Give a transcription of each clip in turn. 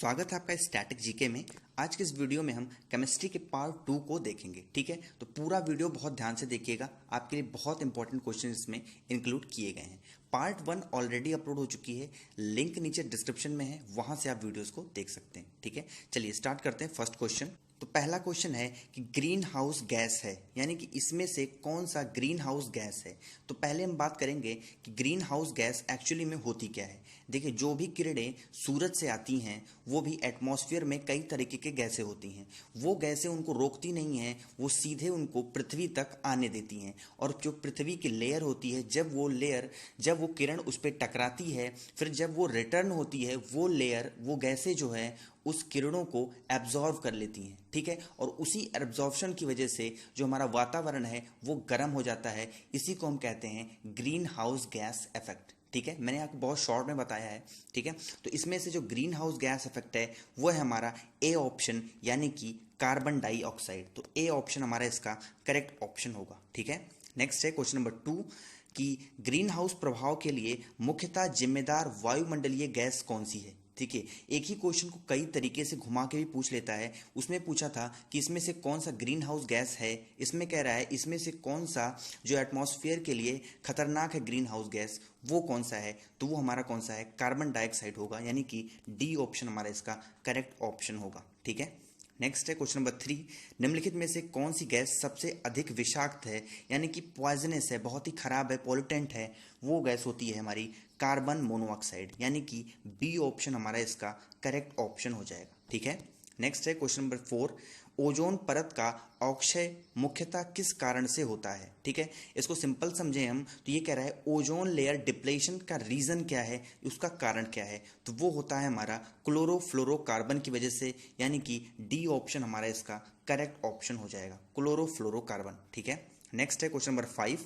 स्वागत है आपका स्टैटिक जीके में। आज के इस वीडियो में हम केमिस्ट्री के पार्ट 2 को देखेंगे। ठीक है, तो पूरा वीडियो बहुत ध्यान से देखिएगा, आपके लिए बहुत इंपॉर्टेंट क्वेश्चन इसमें इंक्लूड किए गए हैं। पार्ट 1 ऑलरेडी अपलोड हो चुकी है, लिंक नीचे डिस्क्रिप्शन में है, वहां से आप वीडियोस को देख सकते हैं। ठीक है, चलिए स्टार्ट करते हैं। फर्स्ट क्वेश्चन, तो पहला क्वेश्चन है कि ग्रीन हाउस गैस है, यानी कि इसमें से कौन सा ग्रीन हाउस गैस है। तो पहले हम बात करेंगे कि ग्रीन हाउस गैस एक्चुअली में होती क्या है। देखिए, जो भी किरणें सूरज से आती हैं वो भी एटमॉस्फेयर में कई तरीके के गैसें होती हैं। वो गैसें उनको रोकती नहीं हैं, वो सीधे उनको पृथ्वी तक आने देती हैं। और जो पृथ्वी की लेयर होती है, जब वो किरण उस पर टकराती है, फिर जब वो रिटर्न होती है, वो लेयर, वो गैसें जो है उस किरणों को एब्जॉर्व कर लेती हैं। ठीक है, और उसी एब्जॉर्प्शन की वजह से जो हमारा वातावरण है वो गर्म हो जाता है। इसी को हम कहते हैं ग्रीन हाउस गैस इफेक्ट। ठीक है, मैंने आपको बहुत शॉर्ट में बताया है। ठीक है, तो इसमें से जो ग्रीन हाउस गैस इफेक्ट है वो है हमारा ए ऑप्शन, यानी कि कार्बन डाइऑक्साइड। तो ए ऑप्शन हमारा इसका करेक्ट ऑप्शन होगा। ठीक है, नेक्स्ट है क्वेश्चन नंबर 2 कि ग्रीन हाउस प्रभाव के लिए मुख्यतः जिम्मेदार वायुमंडलीय गैस कौन सी है। ठीक है, एक ही क्वेश्चन को कई तरीके से घुमा के भी पूछ लेता है। उसमें पूछा था कि इसमें से कौन सा ग्रीन हाउस गैस है, इसमें कह रहा है इसमें से कौन सा जो एटमॉस्फेयर के लिए खतरनाक है ग्रीन हाउस गैस, वो कौन सा है। तो वो हमारा कौन सा है, कार्बन डाइऑक्साइड होगा, यानी कि डी ऑप्शन हमारा इसका करेक्ट ऑप्शन होगा। ठीक है, नेक्स्ट है क्वेश्चन नंबर 3, निम्नलिखित में से कौन सी गैस सबसे अधिक विषाक्त है, यानी कि पॉइजनस है, बहुत ही खराब है, पॉल्यूटेंट है। वो गैस होती है हमारी कार्बन मोनोऑक्साइड, यानी कि बी ऑप्शन हमारा इसका करेक्ट ऑप्शन हो जाएगा। ठीक है, नेक्स्ट है क्वेश्चन नंबर 4, ओजोन परत का अवक्षय मुख्यतः किस कारण से होता है। ठीक है, इसको सिंपल समझें हम तो ये कह रहा है ओजोन लेयर डिप्लेशन का रीजन क्या है, उसका कारण क्या है। तो वो होता है हमारा क्लोरोफ्लोरोकार्बन की वजह से, यानी कि डी ऑप्शन हमारा इसका करेक्ट ऑप्शन हो जाएगा, क्लोरोफ्लोरोकार्बन। ठीक है, नेक्स्ट है क्वेश्चन नंबर 5,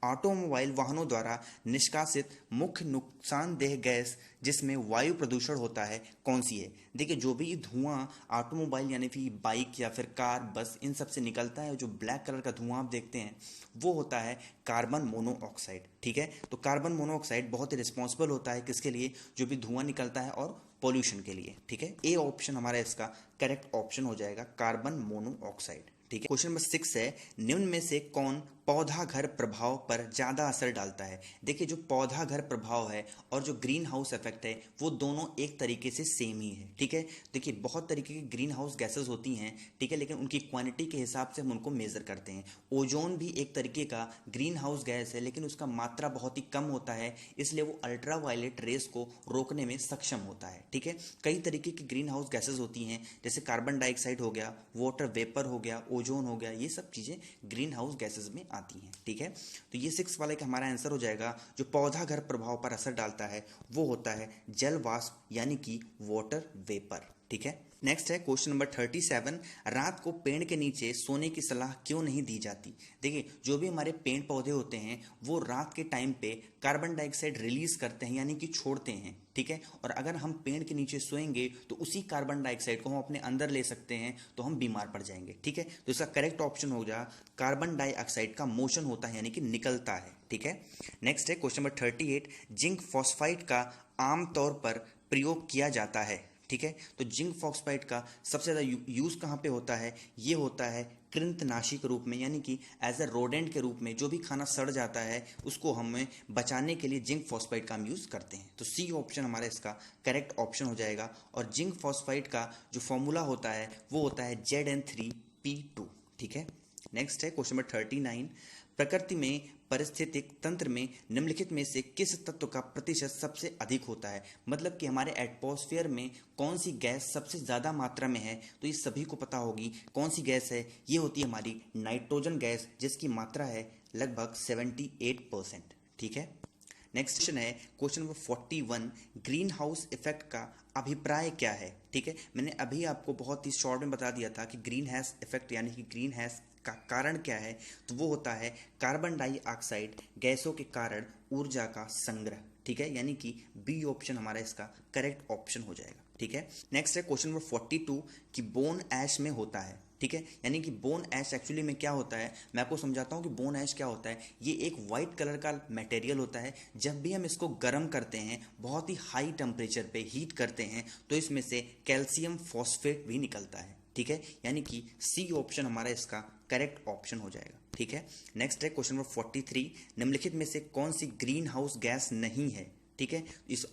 ऑटोमोबाइल वाहनों द्वारा निष्कासित मुख्य नुकसानदेह गैस जिसमें वायु प्रदूषण होता है कौन सी है। देखिए, जो भी धुआं ऑटोमोबाइल यानी कि बाइक या फिर कार, बस, इन सब से निकलता है, जो ब्लैक कलर का धुआं आप देखते हैं वो होता है कार्बन मोनोऑक्साइड। ठीक है, तो कार्बन मोनोऑक्साइड बहुत ही रिस्पॉन्सिबल होता है किसके लिए, जो भी धुआं निकलता है और पॉल्यूशन के लिए। ठीक है, ए ऑप्शन हमारा इसका करेक्ट ऑप्शन हो जाएगा, कार्बन मोनोऑक्साइड। ठीक है, क्वेश्चन नंबर 6 है, निम्न में से कौन पौधा घर प्रभाव पर ज्यादा असर डालता है। देखिए, जो पौधा घर प्रभाव है और जो ग्रीन हाउस इफेक्ट है वो दोनों एक तरीके से सेम ही है। ठीक है, देखिए बहुत तरीके की ग्रीन हाउस गैसेस होती हैं, ठीक है, लेकिन उनकी क्वांटिटी के हिसाब से हम उनको मेजर करते हैं। ओजोन भी एक तरीके का ग्रीन हाउस गैस है, लेकिन उसका मात्रा बहुत ही कम होता है, इसलिए वो अल्ट्रा वायलेट रेस को रोकने में सक्षम होता है। ठीक है, कई तरीके की ग्रीन हाउस गैसेस होती हैं, जैसे कार्बन डाइऑक्साइड हो गया, वाटर वेपर हो गया, ओजोन हो गया, ये सब चीजें ग्रीन हाउस गैसेस में आती हैं। ठीक है, तो ये 6 वाले का हमारा आंसर हो जाएगा। जो पौधा घर प्रभाव पर असर डालता है वो होता है जल वाष्प, यानी कि वाटर वेपर। ठीक है, नेक्स्ट है क्वेश्चन नंबर 37, रात को पेड़ के नीचे सोने की सलाह क्यों नहीं दी जाती। देखिए, जो भी हमारे पेड़ पौधे होते हैं वो रात के टाइम पे कार्बन डाइऑक्साइड रिलीज करते हैं, यानी कि छोड़ते हैं। ठीक है, और अगर हम पेड़ के नीचे सोएंगे तो उसी कार्बन डाइऑक्साइड को हम अपने अंदर ले सकते हैं, तो हम बीमार पड़ जाएंगे। ठीक है, तो इसका करेक्ट ऑप्शन हो जाए कार्बन डाइऑक्साइड का मोशन होता है, यानी कि निकलता है। ठीक है, नेक्स्ट है क्वेश्चन नंबर 38, जिंक फॉस्फाइड का आमतौर पर प्रयोग किया जाता है। ठीक है, तो जिंक फॉस्फाइड का सबसे ज्यादा यूज कहां पे होता है, ये होता है कृंतनाशी के रूप में, यानी कि एज ए रोडेंट के रूप में। जो भी खाना सड़ जाता है उसको हमें बचाने के लिए जिंक फॉस्फाइड का हम यूज करते हैं। तो सी ऑप्शन हमारा इसका करेक्ट ऑप्शन हो जाएगा। और जिंक फॉस्फाइड का जो फॉर्मूला होता है वो होता है Zn3P2। ठीक है, नेक्स्ट है क्वेश्चन नंबर 39, प्रकृति में पारिस्थितिक तंत्र में निम्नलिखित में से किस तत्व का प्रतिशत सबसे अधिक होता है। मतलब कि हमारे एटमॉस्फेयर में कौन सी गैस सबसे ज्यादा मात्रा में है, तो ये सभी को पता होगी कौन सी गैस है। ये होती है हमारी नाइट्रोजन गैस, जिसकी मात्रा है लगभग 78%। ठीक है, नेक्स्ट क्वेश्चन है question number 41, green house effect का अभिप्राय क्या है। ठीक है, मैंने अभी आपको बहुत ही शॉर्ट में बता दिया था कि ग्रीन हाउस इफेक्ट यानी कि ग्रीन हाउस का कारण क्या है। तो वो होता है कार्बन डाइऑक्साइड गैसों के कारण ऊर्जा का संग्रह। ठीक है, यानी कि बी ऑप्शन हमारा इसका करेक्ट ऑप्शन हो जाएगा। ठीक है, नेक्स्ट है क्वेश्चन नंबर 42 कि बोन ऐश में होता है। ठीक है। यानी कि बोन ऐश एक्चुअली में क्या होता है, मैं आपको समझाता हूँ कि बोन ऐश क्या होता है। ये एक वाइट कलर का मटेरियल होता है। जब भी हम इसको गर्म करते हैं, बहुत ही हाई टेम्परेचर पे हीट करते हैं, तो इसमें से कैल्शियम फॉस्फेट भी निकलता है, ठीक है। यानी कि सी ऑप्शन हमारा इसका करेक्ट ऑप्शन हो जाएगा, ठीक है। नेक्स्ट है क्वेश्चन नंबर 43, निम्नलिखित में से कौन सी ग्रीन हाउस गैस नहीं है, ठीक है।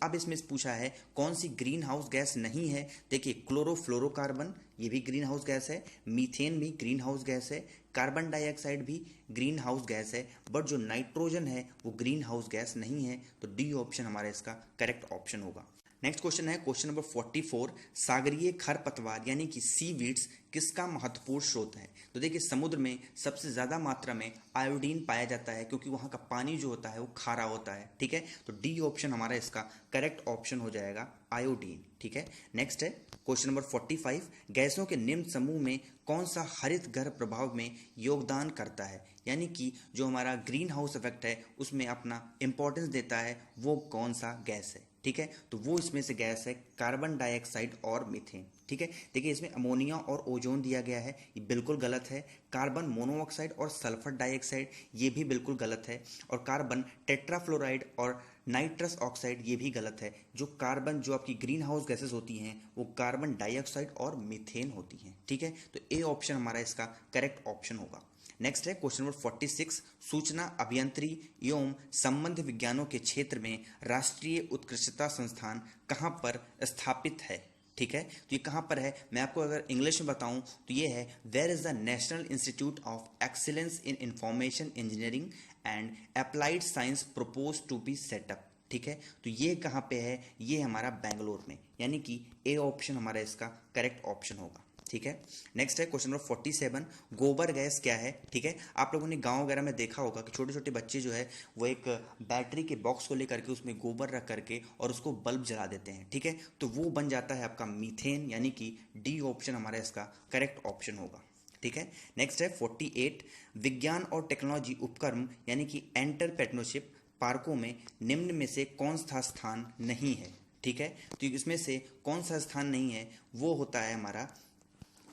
अब इसमें पूछा है कौन सी ग्रीन हाउस गैस नहीं है। देखिए, क्लोरोफ्लोरोकार्बन ये भी ग्रीन हाउस गैस है, मीथेन भी ग्रीन हाउस गैस है, कार्बन डाइऑक्साइड भी ग्रीन हाउस गैस है, बट जो नाइट्रोजन है वो ग्रीन हाउस गैस नहीं है। तो डी ऑप्शन हमारा इसका करेक्ट ऑप्शन होगा। नेक्स्ट क्वेश्चन है क्वेश्चन नंबर 44, सागरीय खरपतवार यानी कि सीवीड्स किसका महत्वपूर्ण स्रोत है। तो देखिए, समुद्र में सबसे ज़्यादा मात्रा में आयोडीन पाया जाता है, क्योंकि वहाँ का पानी जो होता है वो खारा होता है, ठीक है। तो डी ऑप्शन हमारा इसका करेक्ट ऑप्शन हो जाएगा, आयोडीन, ठीक है। नेक्स्ट है क्वेश्चन नंबर 45, गैसों के निम्न समूह में कौन सा हरित गृह प्रभाव में योगदान करता है। यानी कि जो हमारा ग्रीन हाउस इफेक्ट है उसमें अपना इंपॉर्टेंस देता है, वो कौन सा गैस है, ठीक है। तो वो इसमें से गैस है कार्बन डाइऑक्साइड और मीथेन, ठीक है। देखिए, इसमें अमोनिया और ओजोन दिया गया है, ये बिल्कुल गलत है। कार्बन मोनोऑक्साइड और सल्फर डाइऑक्साइड ये भी बिल्कुल गलत है। और कार्बन टेट्राफ्लोराइड और नाइट्रस ऑक्साइड ये भी गलत है। जो कार्बन जो आपकी ग्रीन हाउस गैसेस होती हैं वो कार्बन डाइऑक्साइड और मीथेन होती हैं, ठीक है। तो ए ऑप्शन हमारा इसका करेक्ट ऑप्शन होगा। नेक्स्ट है क्वेश्चन नंबर 46, सूचना अभियंत्रिकी एवं संबंध विज्ञानों के क्षेत्र में राष्ट्रीय उत्कृष्टता संस्थान कहाँ पर स्थापित है, ठीक है। तो ये कहाँ पर है, मैं आपको अगर इंग्लिश में बताऊं तो ये है, where is the national institute of excellence in information engineering and applied science propose to be set up, ठीक है। तो ये कहाँ पे है, ये हमारा बेंगलोर में, यानी कि ए ऑप्शन हमारा इसका करेक्ट ऑप्शन होगा, ठीक है। नेक्स्ट है क्वेश्चन नंबर 47, गोबर गैस क्या है, ठीक है। आप लोगों ने गांव वगैरह में देखा होगा कि छोटे छोटे बच्चे जो है वो एक बैटरी के बॉक्स को लेकर के उसमें गोबर रख करके और उसको बल्ब जला देते हैं, ठीक है। तो वो बन जाता है आपका मीथेन, यानी कि डी ऑप्शन हमारा इसका करेक्ट ऑप्शन होगा, ठीक है। नेक्स्ट है 48, विज्ञान और टेक्नोलॉजी उपक्रम यानी कि एंटरप्रेन्योरशिप पार्कों में निम्न में से कौन सा स्थान नहीं है, ठीक है। तो इसमें से कौन सा स्थान नहीं है, वो होता है हमारा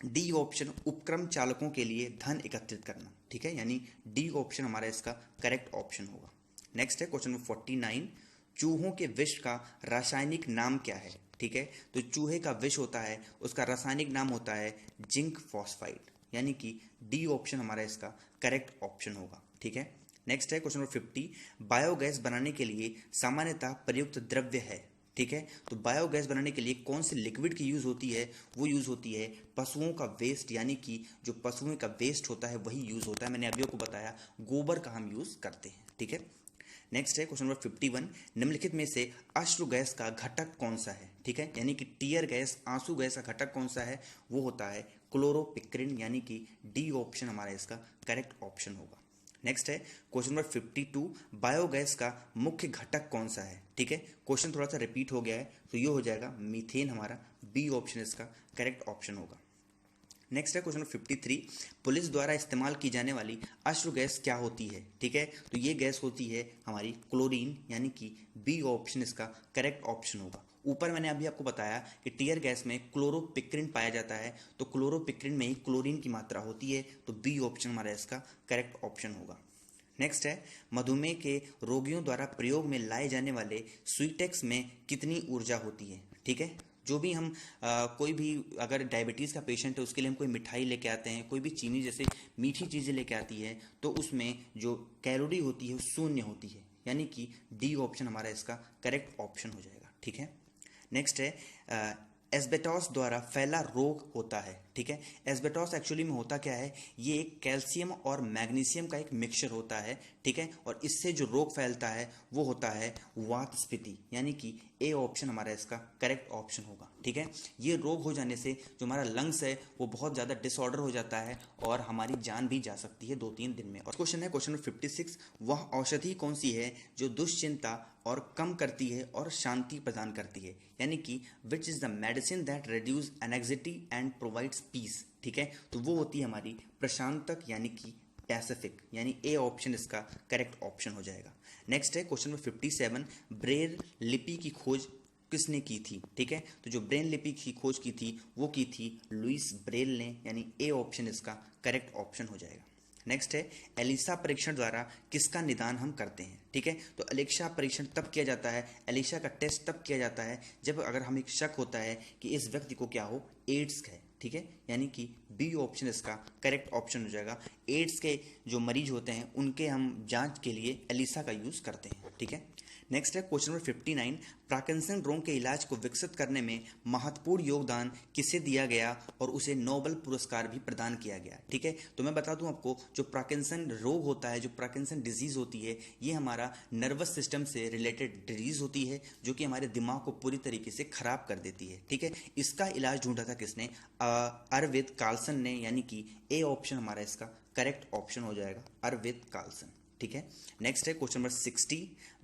डी ऑप्शन, उपक्रम चालकों के लिए धन एकत्रित करना, ठीक है। यानी डी ऑप्शन हमारा इसका करेक्ट ऑप्शन होगा। नेक्स्ट है क्वेश्चन नंबर 49, चूहों के विष का रासायनिक नाम क्या है, ठीक है। तो चूहे का विष होता है, उसका रासायनिक नाम होता है जिंक फॉस्फाइड, यानी कि डी ऑप्शन हमारा इसका करेक्ट ऑप्शन होगा, ठीक है। नेक्स्ट है क्वेश्चन नंबर 50, बायोगैस बनाने के लिए सामान्यतः प्रयुक्त द्रव्य है, ठीक है। तो बायोगैस बनाने के लिए कौन सी लिक्विड की यूज़ होती है, वो यूज़ होती है पशुओं का वेस्ट, यानी कि जो पशुओं का वेस्ट होता है वही यूज़ होता है। मैंने अभी आपको बताया गोबर का हम यूज़ करते हैं, ठीक है। नेक्स्ट है क्वेश्चन नंबर 51, निम्नलिखित में से अश्रु गैस का घटक कौन सा है, ठीक है। यानी कि टीयर गैस, आंसू गैस का घटक कौन सा है, वो होता है क्लोरोपिक्रिन, यानी कि डी ऑप्शन हमारा इसका करेक्ट ऑप्शन होगा। नेक्स्ट है क्वेश्चन नंबर 52, बायोगैस का मुख्य घटक कौन सा है, ठीक है। क्वेश्चन थोड़ा सा रिपीट हो गया है, तो ये हो जाएगा मीथेन, हमारा बी ऑप्शन इसका करेक्ट ऑप्शन होगा। नेक्स्ट है क्वेश्चन नंबर 53, पुलिस द्वारा इस्तेमाल की जाने वाली अश्रु गैस क्या होती है, ठीक है। तो ये गैस होती है हमारी क्लोरीन, यानी कि बी ऑप्शन इसका करेक्ट ऑप्शन होगा। ऊपर मैंने अभी आपको बताया कि टीयर गैस में क्लोरोपिक्रिन पाया जाता है, तो क्लोरोपिक्रिन में ही क्लोरीन की मात्रा होती है, तो बी ऑप्शन हमारा इसका करेक्ट ऑप्शन होगा। नेक्स्ट है, मधुमेह के रोगियों द्वारा प्रयोग में लाए जाने वाले स्वीटेक्स में कितनी ऊर्जा होती है, ठीक है। जो भी हम कोई भी अगर डायबिटीज़ का पेशेंट है उसके लिए हम कोई मिठाई लेके आते हैं, कोई भी चीनी जैसे मीठी चीज़ें लेके आती है, तो उसमें जो कैलोरी होती है वो शून्य होती है, यानी कि डी ऑप्शन हमारा इसका करेक्ट ऑप्शन हो जाएगा, ठीक है। नेक्स्ट है एस्बेटॉस द्वारा फैला रोग होता है, ठीक है। एस्बेटॉस एक्चुअली में होता क्या है, ये एक कैल्शियम और मैग्नीशियम का एक मिक्सचर होता है, ठीक है। और इससे जो रोग फैलता है वो होता है वातस्फीति, यानी कि ए ऑप्शन हमारा इसका करेक्ट ऑप्शन होगा, ठीक है। ये रोग हो जाने से जो हमारा लंग्स है वो बहुत ज़्यादा डिसऑर्डर हो जाता है और हमारी जान भी जा सकती है 2-3 दिन में। और क्वेश्चन है क्वेश्चन नंबर 56, वह औषधि कौन सी है जो दुश्चिंता और कम करती है और शांति प्रदान करती है, यानी कि which is the medicine that reduce anxiety and provides peace, ठीक है। तो वो होती है हमारी प्रशांतक, यानी कि पैसिफिक, यानी ए ऑप्शन इसका करेक्ट ऑप्शन हो जाएगा। नेक्स्ट है क्वेश्चन नंबर 57, ब्रेल लिपि की खोज किसने की थी, ठीक है। तो जो ब्रेन लिपि की खोज की थी वो की थी लुइस ब्रेल ने, यानी ए ऑप्शन इसका करेक्ट ऑप्शन हो जाएगा। नेक्स्ट है एलिसा परीक्षण द्वारा किसका निदान हम करते हैं, ठीक है। तो एलिसा परीक्षण तब किया जाता है, एलिसा का टेस्ट तब किया जाता है जब अगर हमें शक होता है कि इस व्यक्ति को क्या हो, एड्स है, ठीक है। यानी कि बी ऑप्शन इसका करेक्ट ऑप्शन हो जाएगा। एड्स के जो मरीज होते हैं उनके हम जांच के लिए एलिसा का यूज करते हैं, ठीक है। नेक्स्ट है क्वेश्चन नंबर 59, पार्किंसन रोग के इलाज को विकसित करने में महत्वपूर्ण योगदान किसे दिया गया और उसे नोबेल पुरस्कार भी प्रदान किया गया, ठीक है। तो मैं बता दूं आपको, जो पार्किंसन रोग होता है, जो पार्किंसन डिजीज होती है, ये हमारा नर्वस सिस्टम से रिलेटेड डिजीज होती है जो कि हमारे दिमाग को पूरी तरीके से खराब कर देती है, ठीक है। इसका इलाज ढूंढा था किसने, अरविंद कार्लसन ने, यानी कि ए ऑप्शन हमारा इसका करेक्ट ऑप्शन हो जाएगा, अरविंद कार्लसन, ठीक है। नेक्स्ट है क्वेश्चन नंबर 60,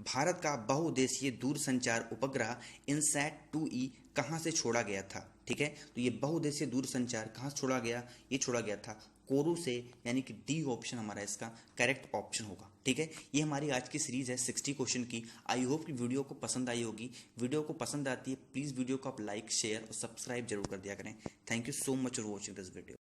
भारत का बहुउद्देशीय दूरसंचार उपग्रह इनसैट 2E कहाँ से छोड़ा गया था, ठीक है। तो ये बहुउद्देशीय दूरसंचार कहाँ से छोड़ा गया, ये छोड़ा गया था कोरू से, यानी कि डी ऑप्शन हमारा इसका करेक्ट ऑप्शन होगा, ठीक है। ये हमारी आज की सीरीज है 60 क्वेश्चन की। आई होप कि वीडियो को पसंद आई होगी। वीडियो को पसंद आती है प्लीज़ वीडियो को आप लाइक, शेयर और सब्सक्राइब जरूर कर दिया करें। Thank you so much for watching this video.